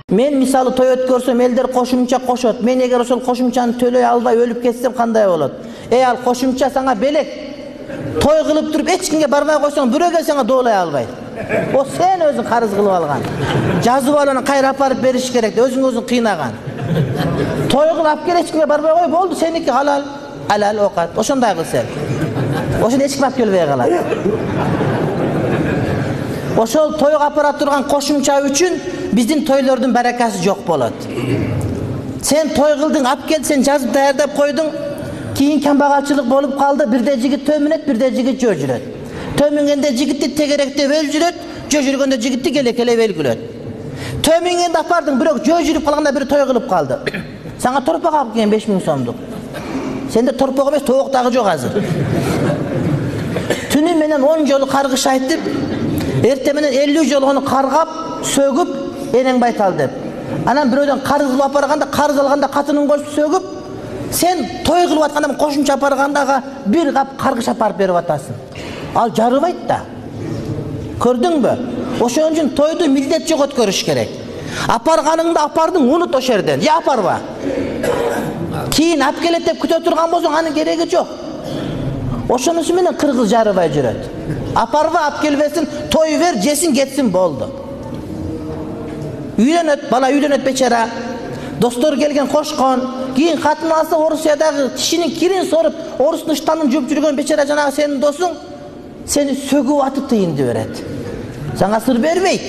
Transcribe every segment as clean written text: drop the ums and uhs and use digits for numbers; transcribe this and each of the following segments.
Men misалы той өткөрсөm элдер кошумча кошот. Мен эгер ошол кошумчаны төлөй албай өлүп кетсем кандай болот? Ал кошумча сага белек. Той кылып туруп эч кимге барбай койсоң, бирөөгө сага доолай албайт. О сен өзүң карыз кылып алган. Жазып алып кайра апарып бериш керек. Өзүң кыйнаган. Той кылып алып кел, эч кимге барбай кой, болду, сеники халал. Halal okat. Oşonday kıl sen. Oşun eç kim alып келбей калат. Ошол тойго апара турган кошумча үчүн биздин тойлордун баракасы жок болот. Сен той кылдың, алып келди, сен жазып даярдап койдуң. Кийин камбагалчылык болуп калды. Бирде жигит төмүнөт, бирде жигит жөө жүрөт. Төмүнгөндө жигитти тегеректеп өл жүрөт, жөө жүргөндө жигитти келекелеп өлгүлөт. Төмүнгөндө апардың, бирок жөө жүрүп калганда бири той кылып калды. Сага торпак алып келген 5000 сомдук. Сенде торпак эмес, тоок дагы жок азыр. Түнү менен 10 жолу каргыш айтып, эрте менен 50 жолу аны каргап, сөгүп, энең байтал деп. Анан бирөөдөн карыз кылып апарганда, карыз алганда катынын кошуп сөгүп, сен той кылып атканда кошумча апаргандага бир кап каргыш апарып берип атасың. Ал жарыбайт да. Көрдүңбү? Ошон үчүн тойду милдет жок өткөрүш керек. Апарганыңды апардың, унут ошол жерден. Я апарба. Кийин алып келет деп күтө турган болсоң, анын кереги жок. Ошонусу менен кыргыз жарыбай жүрөт. Апарба, алып келбесин, той бер, жесин, кетсин, болду. Үйлөнөт, бала үйлөнөт бечара. Достор келген кошкон, кийин катын алса Орусиядагы кишинин кирин соруп, орустун штанын жууп жүргөн бечара жанагы сенин досуң сени сөгүп атып тыйынды берет. Сага сыр бербейт.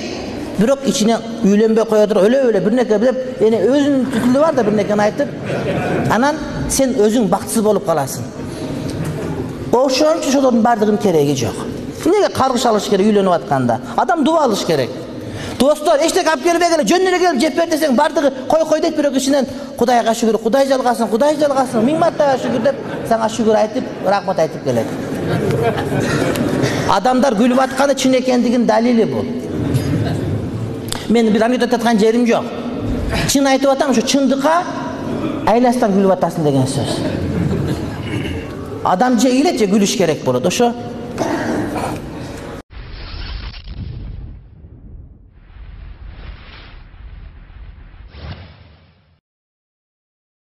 Бирок ичине үйлөнбөй кое туруп, өлө бирнеке деп, эне өзүнүн түтүлү бар да бирнекени айтып, анан сен өзүң бактысыз болуп каласың. Ошон үчүн ошолордун бардыгынын кереги жок. Эмнеге каргыш алыш керек үйлөнүп атканда? Адам дуба алыш керек. Достор, эчтеке алып келбей келе, жөн эле келип жеп бер десең, бардыгы кой дейт, бирок ичинен Кудайга шүгүр, Кудай жалгасын, 1000 мартага шүгүр деп, сага шүгүр айтып, рахмат айтып келет. Адамдар күлүп атканы чын экендигинин далили бул. Мен бир анекдот айткан жерим жок. Чын айтып атам, ушу чындыкка айластан күлүп атасың деген сөз. Адам же ыйлет, же күлүш керек болот. Ошо